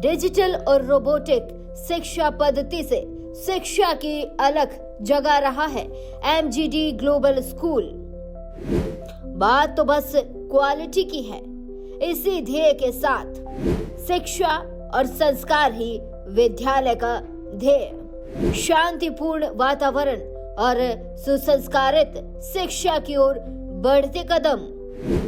Digital और robotic शिक्षा पद्धति से शिक्षा की अलग जगा रहा है एमजीडी ग्लोबल स्कूल। बात तो बस क्वालिटी की है। इसी ध्येय के साथ शिक्षा और संस्कार ही विद्यालय का ध्येय, शांतिपूर्ण वातावरण और सुसंस्कारित शिक्षा की ओर बढ़ते कदम।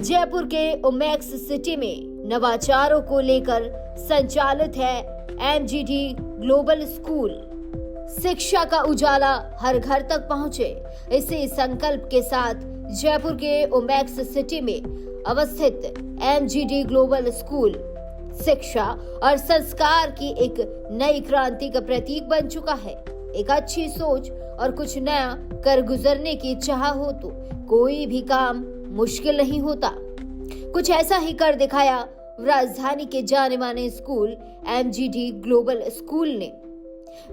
जयपुर के ओमैक्स सिटी में नवाचारों को लेकर संचालित है एमजीडी ग्लोबल स्कूल। शिक्षा का उजाला हर घर तक पहुंचे, इसी संकल्प के साथ जयपुर के ओमैक्स सिटी में अवस्थित एमजीडी ग्लोबल स्कूल शिक्षा और संस्कार की एक नई क्रांति का प्रतीक बन चुका है। एक अच्छी सोच और कुछ नया कर गुजरने की चाह हो तो कोई भी काम मुश्किल नहीं होता। कुछ ऐसा ही कर दिखाया राजधानी के जाने माने स्कूल एमजीडी ग्लोबल स्कूल ने।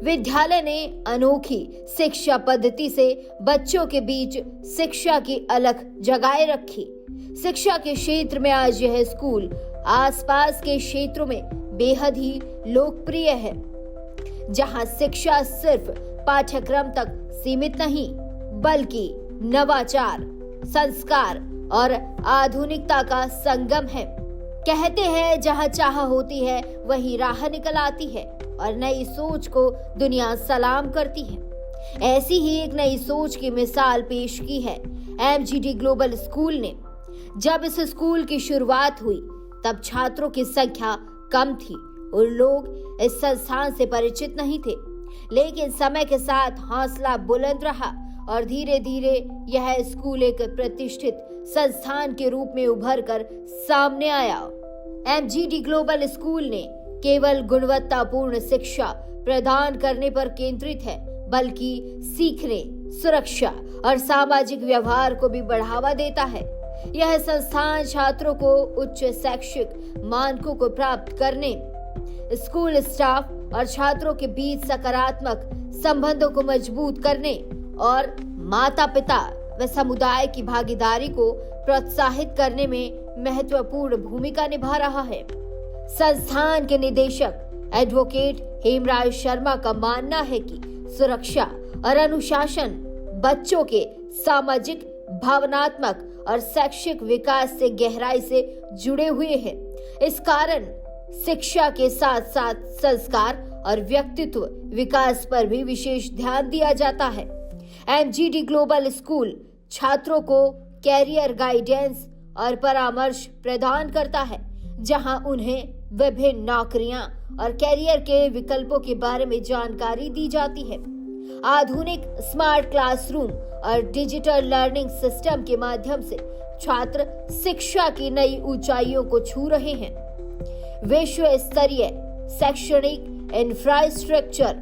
विद्यालय ने अनोखी शिक्षा पद्धति से बच्चों के बीच शिक्षा की अलख जगाए रखी। शिक्षा के क्षेत्र में आज यह स्कूल आसपास के क्षेत्रों में बेहद ही लोकप्रिय है, जहां शिक्षा सिर्फ पाठ्यक्रम तक सीमित नहीं बल्कि नवाचार, संस्कार और आधुनिकता का संगम है। कहते हैं जहां चाह होती है वहीं राह निकल आती है और नई सोच को दुनिया सलाम करती है। ऐसी ही एक नई सोच की मिसाल पेश की है एमजीडी ग्लोबल स्कूल ने। जब इस स्कूल की शुरुआत हुई तब छात्रों की संख्या कम थी और लोग इस संस्थान से परिचित नहीं थे, लेकिन समय के साथ हौसला बुलंद रहा और धीरे धीरे यह स्कूल एक प्रतिष्ठित संस्थान के रूप में उभर कर सामने आया। एमजीडी ग्लोबल स्कूल ने केवल गुणवत्तापूर्ण शिक्षा प्रदान करने पर केंद्रित है, बल्कि सीखने, सुरक्षा और सामाजिक व्यवहार को भी बढ़ावा देता है। यह संस्थान छात्रों को उच्च शैक्षिक मानकों को प्राप्त करने, स्कूल स्टाफ और छात्रों के बीच सकारात्मक संबंधों को मजबूत करने और माता-पिता व समुदाय की भागीदारी को प्रोत्साहित करने में महत्वपूर्ण भूमिका निभा रहा है। संस्थान के निदेशक एडवोकेट हेमराज शर्मा का मानना है कि सुरक्षा और अनुशासन बच्चों के सामाजिक, भावनात्मक और शैक्षिक विकास से गहराई से जुड़े हुए हैं। इस कारण शिक्षा के साथ साथ संस्कार और व्यक्तित्व विकास पर भी विशेष ध्यान दिया जाता है। एमजीडी ग्लोबल स्कूल छात्रों को कैरियर गाइडेंस और परामर्श प्रदान करता है, जहां उन्हें विभिन्न नौकरियां और कैरियर के विकल्पों के बारे में जानकारी दी जाती है। आधुनिक स्मार्ट क्लासरूम और डिजिटल लर्निंग सिस्टम के माध्यम से छात्र शिक्षा की नई ऊंचाइयों को छू रहे हैं। विश्व स्तरीय शैक्षणिक इंफ्रास्ट्रक्चर,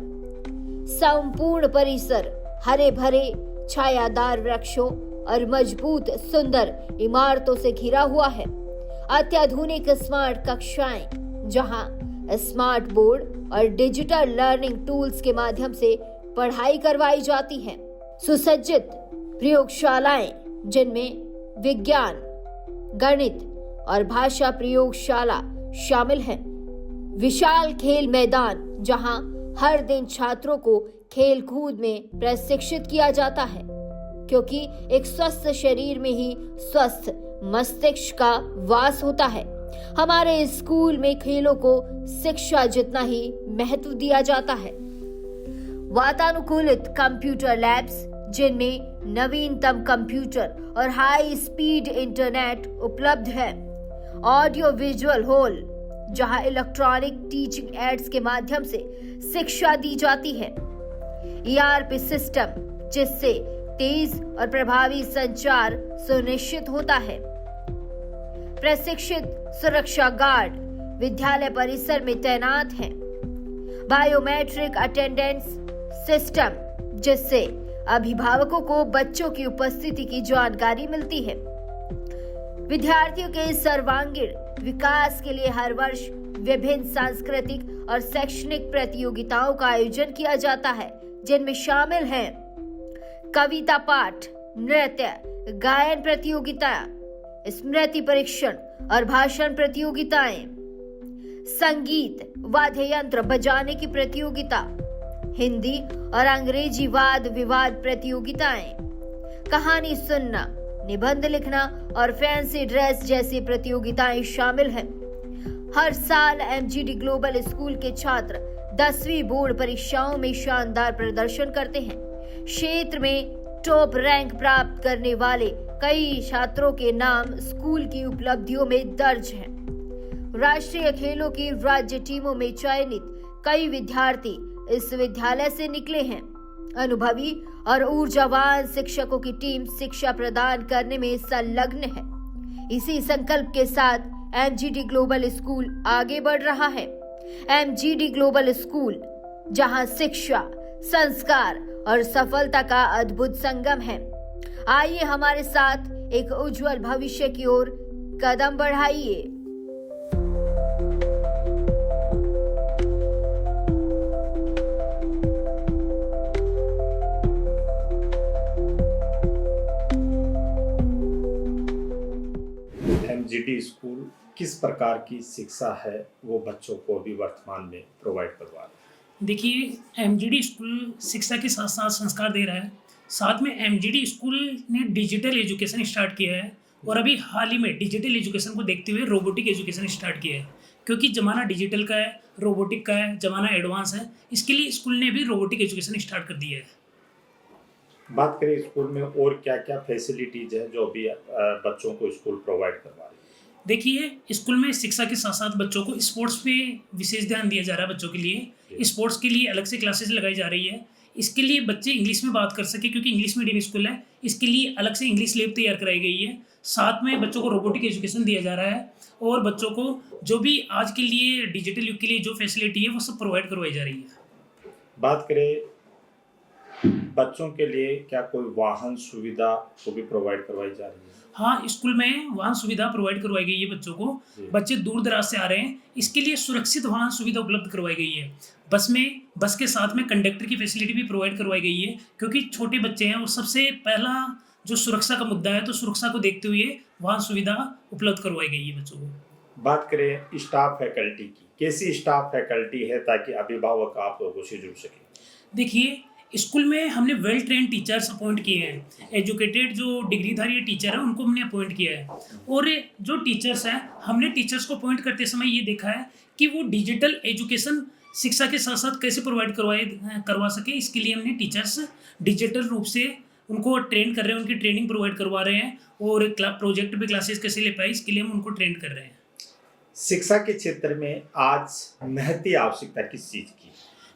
संपूर्ण परिसर, हरे भरे छायादार वृक्षों और मजबूत सुंदर इमारतों से घिरा हुआ है। अत्याधुनिक स्मार्ट कक्षाएं, जहां स्मार्ट बोर्ड और डिजिटल लर्निंग टूल्स के माध्यम से पढ़ाई करवाई जाती है। सुसज्जित प्रयोगशालाएं, जिनमें विज्ञान, गणित और भाषा प्रयोगशाला शामिल हैं। विशाल खेल मैदान, जहां हर दिन छात्रों को खेल कूद में प्रशिक्षित किया जाता है, क्योंकि एक स्वस्थ शरीर में ही स्वस्थ मस्तिष्क का वास होता है। हमारे स्कूल में खेलों को शिक्षा जितना ही महत्व दिया जाता है। वातानुकूलित कंप्यूटर लैब्स, जिनमें नवीनतम कंप्यूटर और हाई स्पीड इंटरनेट उपलब्ध है। ऑडियो विजुअल हॉल, जहां इलेक्ट्रॉनिक टीचिंग एड्स के माध्यम से शिक्षा दी जाती है। ईआरपी सिस्टम, जिससे तेज और प्रभावी संचार सुनिश्चित होता है। प्रशिक्षित सुरक्षा गार्ड विद्यालय परिसर में तैनात हैं। बायोमेट्रिक अटेंडेंस सिस्टम, जिससे अभिभावकों को बच्चों की उपस्थिति की जानकारी मिलती है। विद्यार्थियों के सर्वांगीण विकास के लिए हर वर्ष विभिन्न सांस्कृतिक और शैक्षणिक प्रतियोगिताओं का आयोजन किया जाता है, जिनमें शामिल हैं कविता पाठ, नृत्य, गायन प्रतियोगिता, स्मृति परीक्षण और भाषण प्रतियोगिताएं। संगीत, वाद्य यंत्र बजाने की प्रतियोगिता, हिंदी और अंग्रेजी वाद विवाद प्रतियोगिताएं, कहानी सुनना, निबंध लिखना और फैंसी ड्रेस जैसी प्रतियोगिताएं शामिल हैं। हर साल एमजीडी ग्लोबल स्कूल के छात्र 10वीं बोर्ड परीक्षाओं में शानदार प्रदर्शन करते हैं। क्षेत्र में टॉप रैंक प्राप्त करने वाले कई छात्रों के नाम स्कूल की उपलब्धियों में दर्ज हैं। राष्ट्रीय खेलों की राज्य टीमों में चयनित कई विद्यार्थी इस विद्यालय से निकले हैं। अनुभवी और ऊर्जावान शिक्षकों की टीम शिक्षा प्रदान करने में संलग्न है। इसी संकल्प के साथ एमजीडी ग्लोबल स्कूल आगे बढ़ रहा है। एमजीडी ग्लोबल स्कूल, जहां शिक्षा, संस्कार और सफलता का अद्भुत संगम है। आइए हमारे साथ एक उज्जवल भविष्य की ओर कदम बढ़ाइए। एमजीडी स्कूल किस प्रकार की शिक्षा है वो बच्चों को अभी वर्तमान में प्रोवाइड करवा रहा है? देखिए, एमजीडी स्कूल शिक्षा के साथ साथ संस्कार दे रहा है। साथ में एमजीडी स्कूल ने डिजिटल एजुकेशन स्टार्ट किया है और अभी हाल ही में डिजिटल एजुकेशन को देखते हुए रोबोटिक एजुकेशन स्टार्ट किया है, क्योंकि ज़माना डिजिटल का है, रोबोटिक का है, ज़माना एडवांस है। इसके लिए स्कूल ने भी रोबोटिक एजुकेशन स्टार्ट कर दिया है। बात करें स्कूल में और क्या क्या फैसिलिटीज है जो अभी बच्चों को स्कूल प्रोवाइड करवा रही है? देखिए, स्कूल में शिक्षा के साथ साथ बच्चों को स्पोर्ट्स पे विशेष ध्यान दिया जा रहा है। बच्चों के लिए स्पोर्ट्स के लिए अलग से क्लासेस लगाई जा रही है। इसके लिए बच्चे इंग्लिश में बात कर सके, क्योंकि इंग्लिश मीडियम स्कूल है। इसके लिए अलग से इंग्लिश लैब तैयार कराई गई है। साथ में बच्चों को रोबोटिक एजुकेशन दिया जा रहा है और बच्चों को जो भी आज के लिए डिजिटल युग के लिए जो फैसिलिटी है वो सब प्रोवाइड करवाई जा रही है। बात करें बच्चों के लिए क्या कोई वाहन सुविधा को भी प्रोवाइड करवाई जा रही है? हाँ, स्कूल में वाहन सुविधा प्रोवाइड करवाई गई है बच्चों को। बच्चे दूर दराज से आ रहे हैं, इसके लिए सुरक्षित वाहन सुविधा उपलब्ध करवाई गई है। बस के साथ में कंडक्टर की फैसिलिटी भी प्रोवाइड करवाई गई है, क्योंकि छोटे बच्चे हैं और सबसे पहला जो सुरक्षा का मुद्दा है, तो सुरक्षा को देखते हुए वाहन सुविधा उपलब्ध करवाई गई है बच्चों को। बात करें स्टाफ फैकल्टी की, कैसी स्टाफ फैकल्टी है ताकि अभिभावक आप लोगों से जुड़ सके? देखिए, स्कूल में हमने वेल ट्रेन टीचर्स अपॉइंट किए हैं। एजुकेटेड जो डिग्रीधारी टीचर है उनको हमने अपॉइंट किया है। और जो टीचर्स हैं, हमने टीचर्स को अपॉइंट करते समय ये देखा है कि वो डिजिटल एजुकेशन शिक्षा के साथ साथ कैसे प्रोवाइड करवा सके। इसके लिए हमने टीचर्स डिजिटल रूप से उनको ट्रेन कर रहे हैं, उनकी ट्रेनिंग प्रोवाइड करवा रहे हैं और प्रोजेक्ट पे क्लासेस कैसे ले पाए, इसके लिए हम उनको ट्रेन कर रहे हैं। शिक्षा के क्षेत्र में आज महती आवश्यकता किस चीज़ की?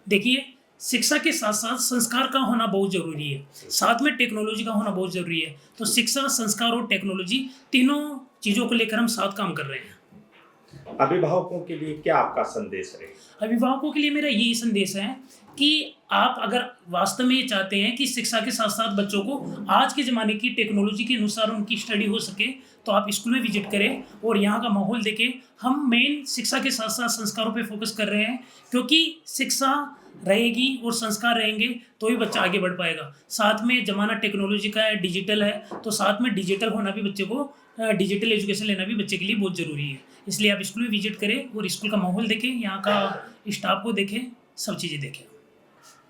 देखिए, शिक्षा के साथ साथ संस्कार का होना बहुत जरूरी है, साथ में टेक्नोलॉजी का होना बहुत जरूरी है। तो शिक्षा, संस्कार और टेक्नोलॉजी तीनों चीज़ों को लेकर हम साथ काम कर रहे हैं। अभिभावकों के लिए क्या आपका संदेश है? अभिभावकों के लिए मेरा यही संदेश है कि आप अगर वास्तव में ये चाहते हैं कि शिक्षा के साथ साथ बच्चों को आज के ज़माने की टेक्नोलॉजी के अनुसार उनकी स्टडी हो सके, तो आप स्कूल में विजिट करें और यहाँ का माहौल देखें। हम मेन शिक्षा के साथ साथ संस्कारों पे फोकस कर रहे हैं, क्योंकि शिक्षा रहेगी और संस्कार रहेंगे तो ही बच्चा आगे बढ़ पाएगा। साथ में ज़माना टेक्नोलॉजी का है, डिजिटल है, तो साथ में डिजिटल होना भी बच्चे को, डिजिटल एजुकेशन लेना भी बच्चे के लिए बहुत ज़रूरी है। इसलिए आप स्कूल में विजिट करें और स्कूल का माहौल देखें, यहाँ का स्टाफ को देखें, सब चीज़ें देखें।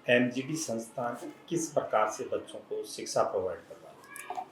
एमजीडी संस्थान किस प्रकार से बच्चों को शिक्षा प्रोवाइड करवा रहा है?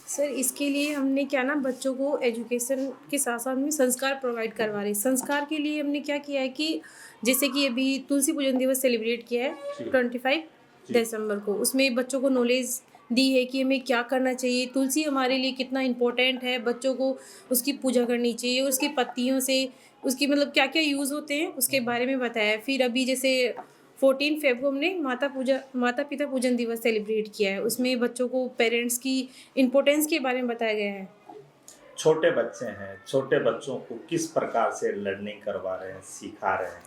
सर, इसके लिए हमने क्या ना, बच्चों को एजुकेशन के साथ साथ में संस्कार प्रोवाइड करवा रहे हैं। संस्कार के लिए हमने क्या किया है कि जैसे कि अभी तुलसी पूजन दिवस सेलिब्रेट किया है 25 दिसंबर को, उसमें बच्चों को नॉलेज दी है कि हमें क्या करना चाहिए, तुलसी हमारे लिए कितना इम्पोर्टेंट है, बच्चों को उसकी पूजा करनी चाहिए, उसकी पत्तियों से उसकी मतलब क्या क्या यूज़ होते हैं उसके बारे में बताया। फिर अभी जैसे 14 फेब को हमने माता पिता पूजन दिवस सेलिब्रेट किया है, उसमें बच्चों को पेरेंट्स की इम्पोर्टेंस के बारे में बताया गया है। छोटे बच्चे हैं, छोटे बच्चों को किस प्रकार से लर्निंग करवा रहे हैं, सिखा रहे हैं?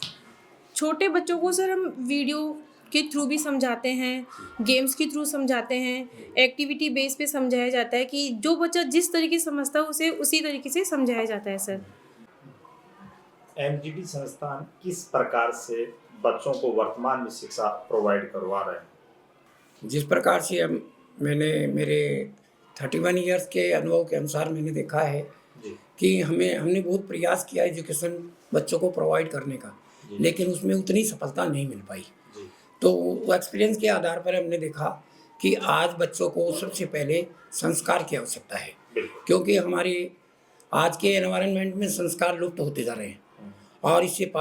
छोटे बच्चों को सर हम वीडियो के थ्रू भी समझाते हैं, गेम्स के थ्रू समझाते हैं, एक्टिविटी बेस पे समझाया जाता है कि जो बच्चा जिस तरीके से समझता है उसे उसी तरीके से समझाया जाता है। सर, एमजीडी संस्थान किस प्रकार से बच्चों को वर्तमान में शिक्षा प्रोवाइड करवा रहे हैं? जिस प्रकार से मैंने मेरे 31 ईयर्स के अनुभव के अनुसार मैंने देखा है जी। कि हमने बहुत प्रयास किया एजुकेशन बच्चों को प्रोवाइड करने का, लेकिन उसमें उतनी सफलता नहीं मिल पाई। जी। तो वो एक्सपीरियंस के आधार पर हमने देखा कि आज बच्चों को सबसे पहले संस्कार की आवश्यकता है, बिल्कुल। क्योंकि हमारे आज के एनवायरनमेंट में संस्कार लुप्त होते जा रहे हैं और इससे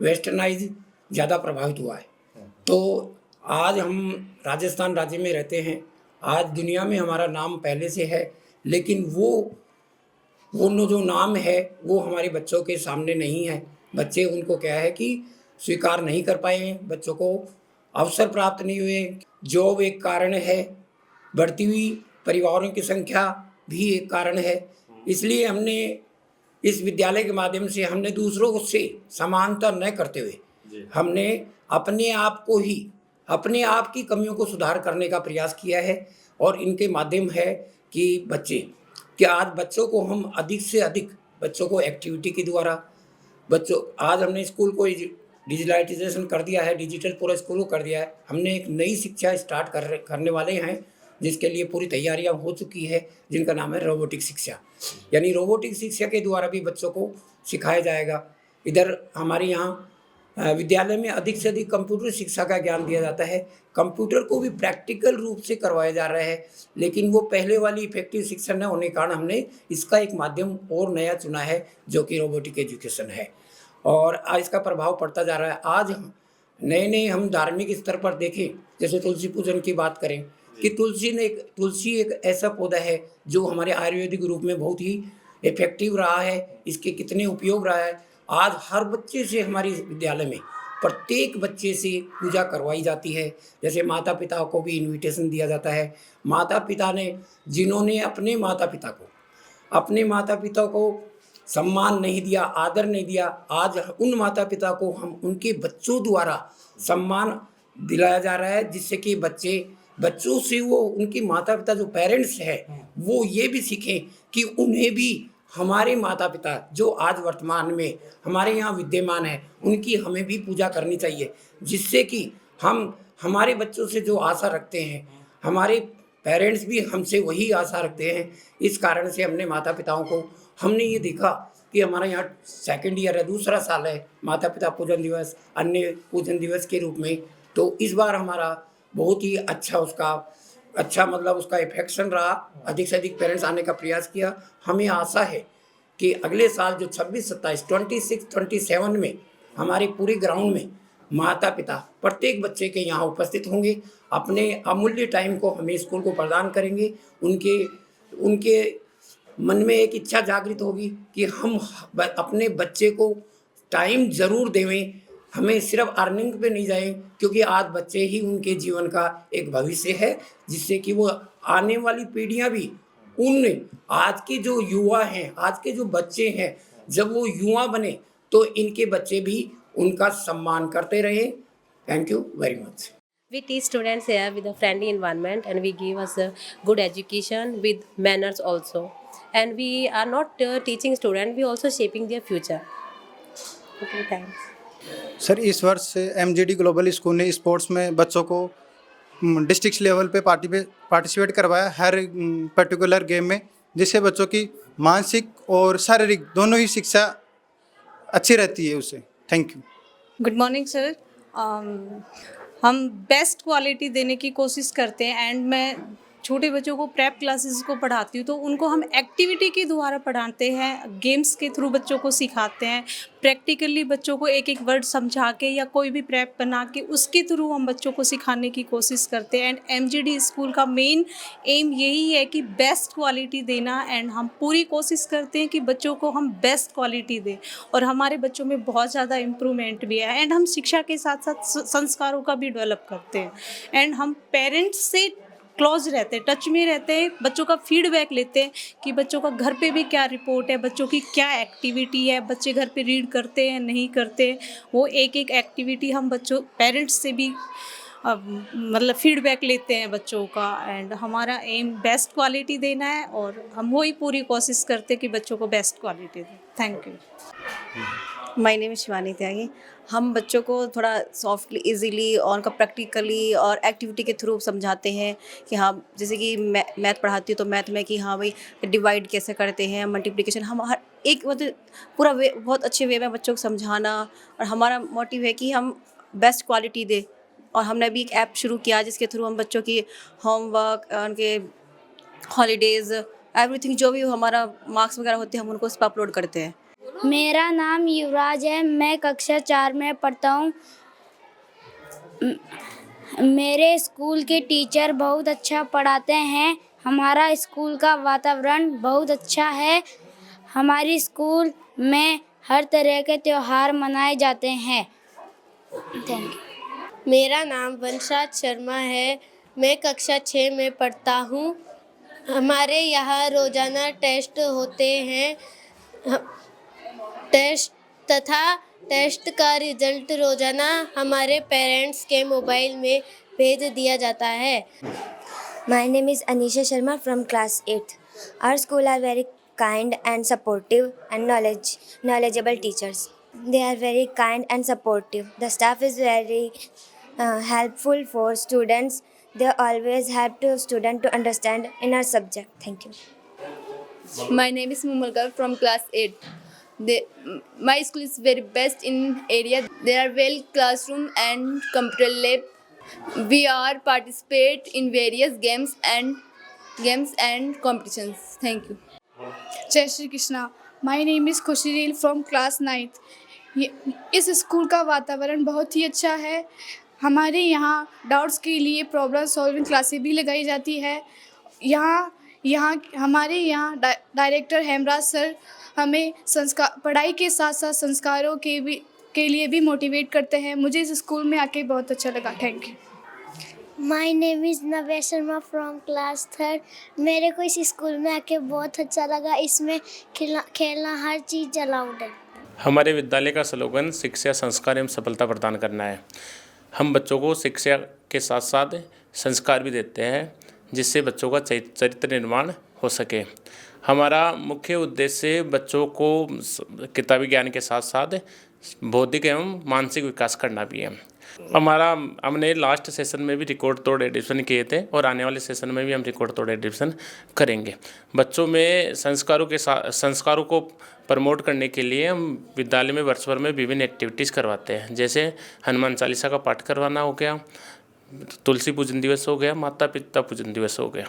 वेस्टर्नाइज ज़्यादा प्रभावित हुआ है। तो आज हम राजस्थान राज्य में रहते हैं, आज दुनिया में हमारा नाम पहले से है, लेकिन वो जो नाम है वो हमारे बच्चों के सामने नहीं है। बच्चे उनको क्या है कि स्वीकार नहीं कर पाए हैं, बच्चों को अवसर प्राप्त नहीं हुए। जॉब एक कारण है, बढ़ती हुई परिवारों की संख्या भी एक कारण है। इसलिए हमने इस विद्यालय के माध्यम से हमने दूसरों से समानता न करते हुए हमने अपने आप को ही अपने आप की कमियों को सुधार करने का प्रयास किया है। और इनके माध्यम है कि आज बच्चों को हम अधिक से अधिक बच्चों को एक्टिविटी के द्वारा आज हमने स्कूल को डिजिटलाइजेशन कर दिया है, डिजिटल पूरा स्कूल को कर दिया है। हमने एक नई शिक्षा स्टार्ट करने वाले हैं, जिसके लिए पूरी तैयारियां हो चुकी है, जिनका नाम है रोबोटिक शिक्षा। यानी रोबोटिक शिक्षा के द्वारा भी बच्चों को सिखाया जाएगा। इधर हमारे यहाँ विद्यालय में अधिक से अधिक कंप्यूटर शिक्षा का ज्ञान दिया जाता है। कंप्यूटर को भी प्रैक्टिकल रूप से करवाया जा रहा है, लेकिन वो पहले वाली इफेक्टिव शिक्षा न होने के कारण हमने इसका एक माध्यम और नया चुना है, जो कि रोबोटिक एजुकेशन है। और आज इसका प्रभाव पड़ता जा रहा है। आज नए हम धार्मिक स्तर पर देखें, जैसे तुलसी पूजन की बात करें कि तुलसी एक ऐसा पौधा है जो हमारे आयुर्वेदिक रूप में बहुत ही इफेक्टिव रहा है, इसके कितने उपयोग रहा है। आज हर बच्चे से हमारे विद्यालय में प्रत्येक बच्चे से पूजा करवाई जाती है। जैसे माता पिता को भी इनविटेशन दिया जाता है। माता पिता ने जिन्होंने अपने माता पिता को सम्मान नहीं दिया, आदर नहीं दिया, आज उन माता पिता को हम उनके बच्चों द्वारा सम्मान दिलाया जा रहा है, जिससे कि बच्चों से वो उनके माता पिता जो पेरेंट्स हैं वो ये भी सीखें कि उन्हें भी हमारे माता पिता जो आज वर्तमान में हमारे यहाँ विद्यमान है, उनकी हमें भी पूजा करनी चाहिए, जिससे कि हम हमारे बच्चों से जो आशा रखते हैं, हमारे पेरेंट्स भी हमसे वही आशा रखते हैं। इस कारण से हमने माता पिताओं को हमने ये देखा कि हमारा यहाँ सेकंड ईयर है, दूसरा साल है माता पिता पूजन दिवस, अन्य पूजन दिवस के रूप में। तो इस बार हमारा बहुत ही अच्छा मतलब उसका इफेक्शन रहा। अधिक से अधिक पेरेंट्स आने का प्रयास किया। हमें आशा है कि अगले साल जो 26, 27, 26, 27 में हमारे पूरे ग्राउंड में माता पिता प्रत्येक बच्चे के यहाँ उपस्थित होंगे, अपने अमूल्य टाइम को हमें स्कूल को प्रदान करेंगे। उनके मन में एक इच्छा जागृत होगी कि हम अपने बच्चे को टाइम ज़रूर देवें, हमें सिर्फ अर्निंग पे नहीं जाएं, क्योंकि आज बच्चे ही उनके जीवन का एक भविष्य है, जिससे कि वो आने वाली पीढ़ियां भी आज के जो युवा हैं, आज के जो बच्चे हैं, जब वो युवा बने तो इनके बच्चे भी उनका सम्मान करते रहे। Thank you very much. We teach students here with a friendly environment, and we give us a good education with manners also. And we are not teaching students, we also shaping their future. Okay, thanks. Sir, इस वर्ष MGD global school ने sports में बच्चों को district level पे participate करवाया हर particular game में, जिससे बच्चों की मानसिक और शारीरिक दोनों ही शिक्षा अच्छी रहती है उससे। Thank you. Good morning sir. हम बेस्ट क्वालिटी देने की कोशिश करते हैं एंड मैं छोटे बच्चों को प्रेप क्लासेस को पढ़ाती हूँ, तो उनको हम एक्टिविटी के द्वारा पढ़ाते हैं, गेम्स के थ्रू बच्चों को सिखाते हैं, प्रैक्टिकली बच्चों को एक एक वर्ड समझा के या कोई भी प्रेप बना के उसके थ्रू हम बच्चों को सिखाने की कोशिश करते हैं। एंड MGD स्कूल का मेन एम यही है कि बेस्ट क्वालिटी देना, एंड हम पूरी कोशिश करते हैं कि बच्चों को हम बेस्ट क्वालिटी दें, और हमारे बच्चों में बहुत ज़्यादा इम्प्रूवमेंट भी है। एंड हम शिक्षा के साथ साथ संस्कारों का भी डेवलप करते हैं, एंड हम पेरेंट्स से क्लोज रहते हैं, टच में रहते हैं, बच्चों का फीडबैक लेते हैं कि बच्चों का घर पे भी क्या रिपोर्ट है, बच्चों की क्या एक्टिविटी है, बच्चे घर पे रीड करते हैं नहीं करते, वो एक एक एक्टिविटी हम बच्चों पेरेंट्स से भी मतलब फीडबैक लेते हैं बच्चों का। एंड हमारा एम बेस्ट क्वालिटी देना है, और हम वही पूरी कोशिश करते हैं कि बच्चों को बेस्ट क्वालिटी दें। Thank you. My name is Shivani Tyagi. हम बच्चों को थोड़ा सॉफ्टली इजीली और उनका प्रैक्टिकली और एक्टिविटी के थ्रू समझाते हैं कि हाँ, जैसे कि मैथ पढ़ाती हूँ तो मैथ में कि हाँ भाई डिवाइड कैसे करते हैं, मल्टीप्लिकेशन, हम हर एक मतलब पूरा वे बहुत अच्छे वे में बच्चों को समझाना। और हमारा मोटिव है कि हम बेस्ट क्वालिटी दें। और हमने अभी एक ऐप शुरू किया जिसके थ्रू हम बच्चों की होमवर्क, उनके हॉलीडेज़, एवरीथिंग जो भी हमारा मार्क्स वगैरह होते हैं हम उनको उस पर अपलोड करते हैं। मेरा नाम युवराज है, मैं कक्षा 4 में पढ़ता हूँ। मेरे स्कूल के टीचर बहुत अच्छा पढ़ाते हैं। हमारा स्कूल का वातावरण बहुत अच्छा है। हमारी स्कूल में हर तरह के त्योहार मनाए जाते हैं। Thank you. मेरा नाम वंशराज शर्मा है, मैं कक्षा 6 में पढ़ता हूँ। हमारे यहाँ रोज़ाना टेस्ट होते हैं टेस्ट का रिजल्ट रोज़ाना हमारे पेरेंट्स के मोबाइल में भेज दिया जाता है। My name is Anisha Sharma from class 8th. Our school are very kind and supportive and knowledgeable teachers. They are very kind and supportive. The staff is very helpful for students. They always help to student to understand in our subject. Thank you. My name is Mumalkar from class 8. My school is very best in area. There are well classroom and computer lab. We are participate in various games and competitions. Thank you. जय Shri Krishna. My name is Khushiril from class 9th। इस school का वातावरण बहुत ही अच्छा है। हमारे यहाँ doubts के लिए प्रॉब्लम सॉल्विंग क्लासेस भी लगाई जाती है। हमारे यहाँ डायरेक्टर हेमराज सर हमें पढ़ाई के साथ साथ संस्कारों के लिए भी मोटिवेट करते हैं। मुझे इस स्कूल में आके बहुत अच्छा लगा। Thank you. My name is Navya Sharma from class 3rd। मेरे को इस स्कूल में आके बहुत अच्छा लगा। इसमें खेलना हर चीज़ अलाउड है। हमारे विद्यालय का स्लोगन शिक्षा, संस्कार एवं सफलता प्रदान करना है। हम बच्चों को शिक्षा के साथ साथ संस्कार भी देते हैं जिससे बच्चों का चरित्र निर्माण हो सके। हमारा मुख्य उद्देश्य बच्चों को किताबी ज्ञान के साथ साथ बौद्धिक एवं मानसिक विकास करना भी है। हमने लास्ट सेशन में भी रिकॉर्ड तोड़ एडिशन किए थे और आने वाले सेशन में भी हम रिकॉर्ड तोड़ एडिशन करेंगे। बच्चों में संस्कारों को प्रमोट करने के लिए हम विद्यालय में वर्ष भर में विभिन्न एक्टिविटीज़ करवाते हैं, जैसे हनुमान चालीसा का पाठ करवाना हो गया, तुलसी पूजन दिवस हो गया, माता पिता पूजन दिवस हो गया।